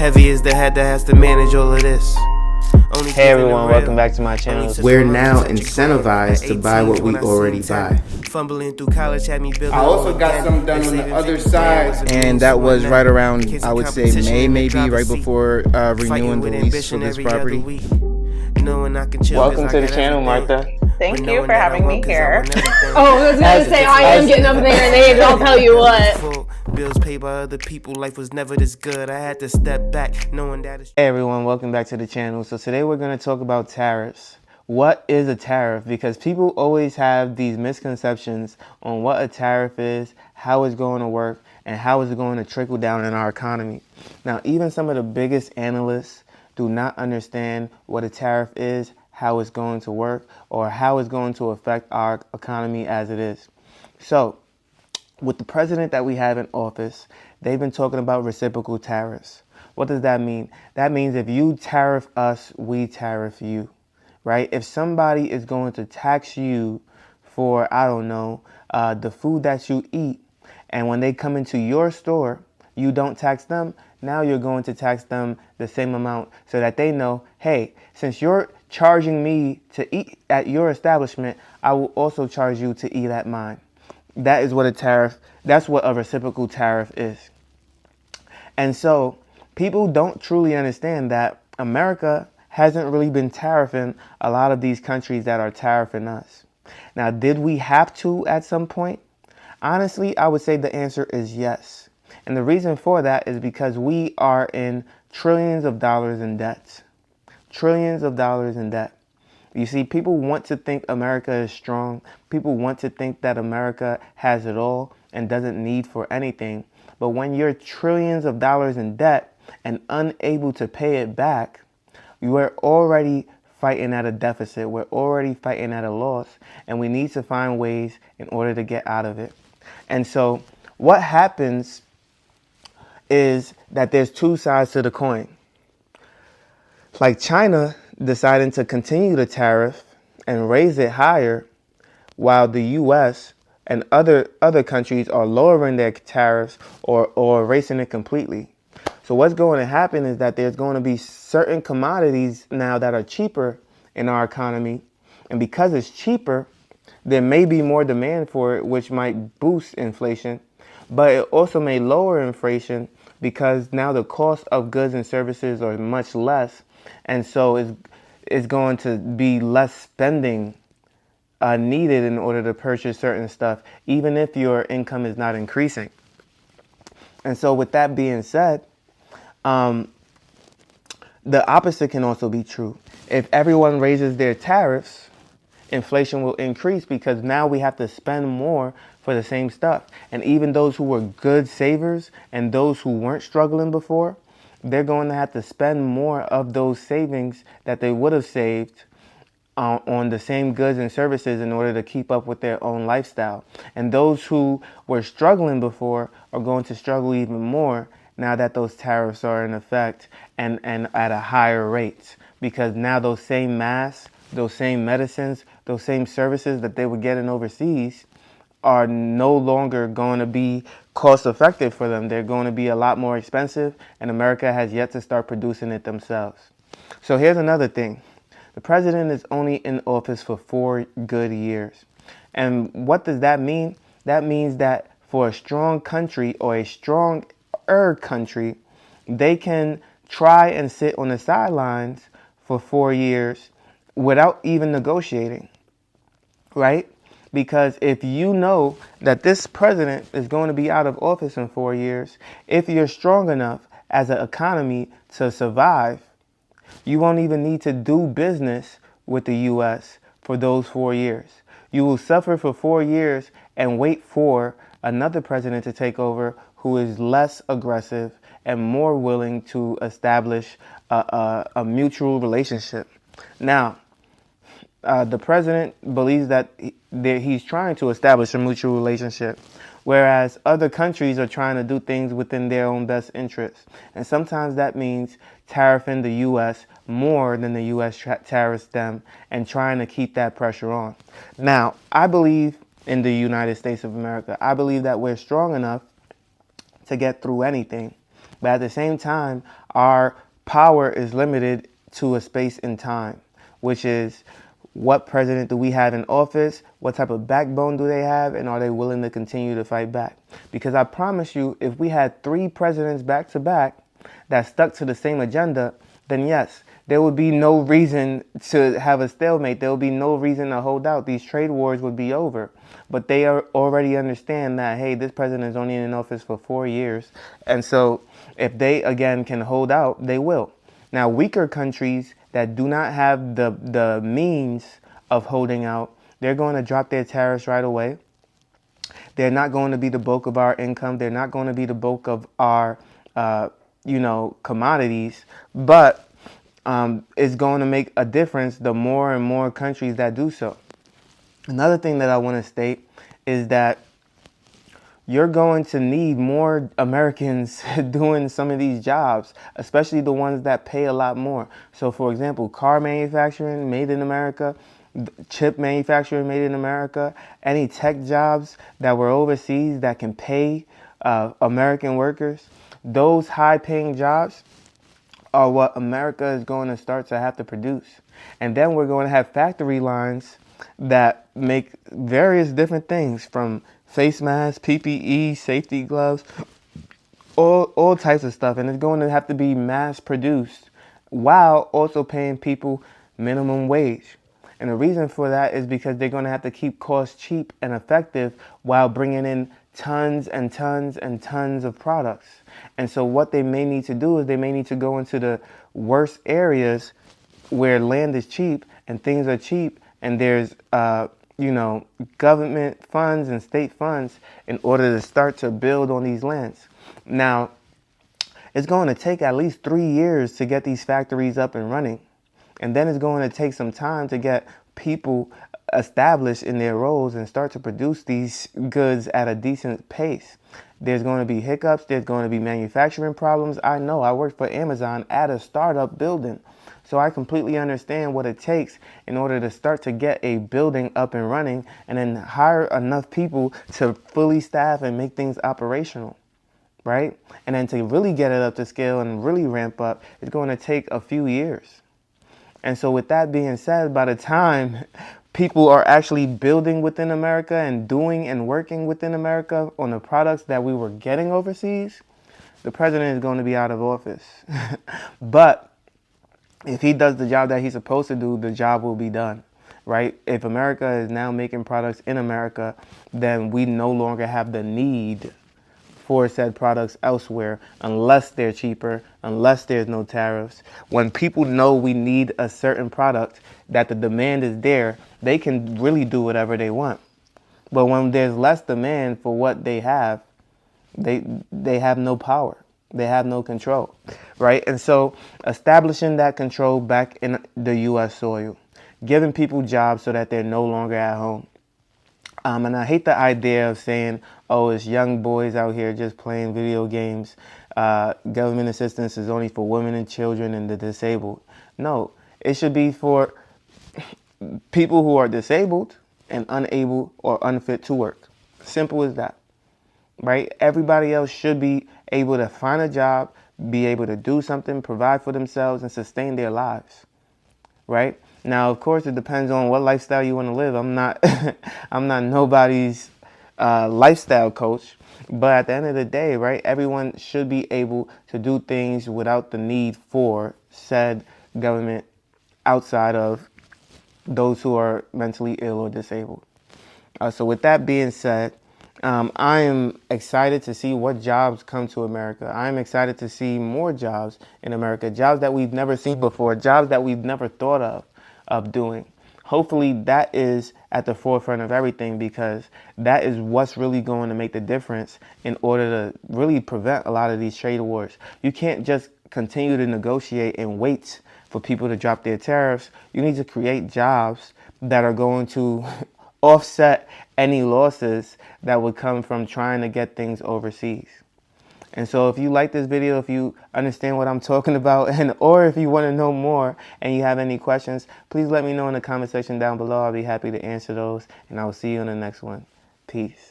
Heavy is the head that has to manage all of this. Hey everyone, welcome back to my channel. We're now incentivized to buy what we already buy. Fumbling through college had me building. I also got some done on the other side. And that was right around, I would say, May, maybe, right before renewing the lease for this property. Welcome to the channel, Martha. Thank you for having me here. Oh, I was going to say, I am getting up there and names, I'll tell you what. Bills paid by other people, life was never this good. I had to step back, knowing that it's... Hey everyone, welcome back to the channel. So today we're going to talk about tariffs. What is a tariff? Because people always have these misconceptions on what a tariff is, how it's going to work, and how is it going to trickle down in our economy. Now, even some of the biggest analysts do not understand what a tariff is, how it's going to work, or how it's going to affect our economy as it is. So, with the president that we have in office, they've been talking about reciprocal tariffs. What does that mean? That means if you tariff us, we tariff you, right? If somebody is going to tax you for, I don't know, the food that you eat, and when they come into your store, you don't tax them, now you're going to tax them the same amount so that they know, hey, since you're charging me to eat at your establishment, I will also charge you to eat at mine. That is what a tariff, that's what a reciprocal tariff is. And so people don't truly understand that America hasn't really been tariffing a lot of these countries that are tariffing us. Now, did we have to at some point? Honestly, I would say the answer is yes. And the reason for that is because we are in trillions of dollars in debt. Trillions of dollars in debt. You see, people want to think America is strong. People want to think that America has it all and doesn't need for anything. But when you're trillions of dollars in debt and unable to pay it back, you are already fighting at a deficit. We're already fighting at a loss, and we need to find ways in order to get out of it. And so what happens is that there's two sides to the coin. Like China deciding to continue the tariff and raise it higher, while the U.S. and other countries are lowering their tariffs or erasing it completely. So what's going to happen is that there's going to be certain commodities now that are cheaper in our economy. And because it's cheaper, there may be more demand for it, which might boost inflation. But it also may lower inflation because now the cost of goods and services are much less. And so it's going to be less spending needed in order to purchase certain stuff, even if your income is not increasing. And so with that being said, the opposite can also be true. If everyone raises their tariffs, inflation will increase because now we have to spend more for the same stuff. And even those who were good savers and those who weren't struggling before, they're going to have to spend more of those savings that they would have saved on the same goods and services in order to keep up with their own lifestyle. And those who were struggling before are going to struggle even more now that those tariffs are in effect and at a higher rate, because now those same masks, those same medicines, those same services that they were getting overseas are no longer going to be cost effective for them. They're going to be a lot more expensive, and America has yet to start producing it themselves. So here's another thing. The president is only in office for 4 good years. And what does that mean? That means that for a strong country or a stronger country, they can try and sit on the sidelines for 4 years without even negotiating, right? Because if you know that this president is going to be out of office in 4 years, if you're strong enough as an economy to survive, you won't even need to do business with the U.S. for those 4 years. You will suffer for 4 years and wait for another president to take over who is less aggressive and more willing to establish a mutual relationship. Now, the president believes that he's trying to establish a mutual relationship, whereas other countries are trying to do things within their own best interests. And sometimes that means tariffing the U.S. more than the U.S. tariffs them and trying to keep that pressure on. Now, I believe in the United States of America. I believe that we're strong enough to get through anything. But at the same time, our power is limited to a space and time, which is what president do we have in office, what type of backbone do they have, and are they willing to continue to fight back? Because I promise you, if we had 3 presidents back to back that stuck to the same agenda, then yes, there would be no reason to have a stalemate. There would be no reason to hold out. These trade wars would be over. But they already understand that, hey, this president is only in office for 4 years. And so if they, again, can hold out, they will. Now, weaker countries that do not have the means of holding out, they're going to drop their tariffs right away. They're not going to be the bulk of our income. They're not going to be the bulk of our, commodities. But it's going to make a difference the more and more countries that do so. Another thing that I want to state is that you're going to need more Americans doing some of these jobs, especially the ones that pay a lot more. So, for example, car manufacturing made in America, chip manufacturing made in America, any tech jobs that were overseas that can pay American workers, those high-paying jobs are what America is going to start to have to produce. And then we're going to have factory lines that make various different things, from face masks, PPE, safety gloves, all types of stuff. And it's going to have to be mass produced while also paying people minimum wage. And the reason for that is because they're going to have to keep costs cheap and effective while bringing in tons and tons and tons of products. And so what they may need to do is they may need to go into the worst areas where land is cheap and things are cheap, and there's government funds and state funds in order to start to build on these lands. Now, it's going to take at least 3 years to get these factories up and running. And then it's going to take some time to get people established in their roles and start to produce these goods at a decent pace. There's going to be hiccups. There's going to be manufacturing problems. I know. I worked for Amazon at a startup building. So I completely understand what it takes in order to start to get a building up and running and then hire enough people to fully staff and make things operational, right? And then to really get it up to scale and really ramp up, it's going to take a few years. And so with that being said, by the time people are actually building within America and doing and working within America on the products that we were getting overseas, the president is going to be out of office. But if he does the job that he's supposed to do, the job will be done, right? If America is now making products in America, then we no longer have the need for said products elsewhere unless they're cheaper, unless there's no tariffs. When people know we need a certain product, that the demand is there, they can really do whatever they want. But when there's less demand for what they have have no power. They have no control, right? And so establishing that control back in the U.S. soil, giving people jobs so that they're no longer at home. And I hate the idea of saying, oh, it's young boys out here just playing video games. Government assistance is only for women and children and the disabled. No, it should be for people who are disabled and unable or unfit to work. Simple as that, right? Everybody else should be able to find a job, be able to do something, provide for themselves, and sustain their lives, right? Now, of course, it depends on what lifestyle you want to live. I'm not nobody's lifestyle coach, but at the end of the day, right, everyone should be able to do things without the need for said government outside of those who are mentally ill or disabled. So with that being said, I am excited to see what jobs come to America. I'm excited to see more jobs in America, jobs that we've never seen before, jobs that we've never thought of doing. Hopefully that is at the forefront of everything, because that is what's really going to make the difference in order to really prevent a lot of these trade wars. You can't just continue to negotiate and wait for people to drop their tariffs. You need to create jobs that are going to offset any losses that would come from trying to get things overseas. And so if you like this video, if you understand what I'm talking about, or if you want to know more and you have any questions, please let me know in the comment section down below. I'll be happy to answer those, and I will see you in the next one. Peace.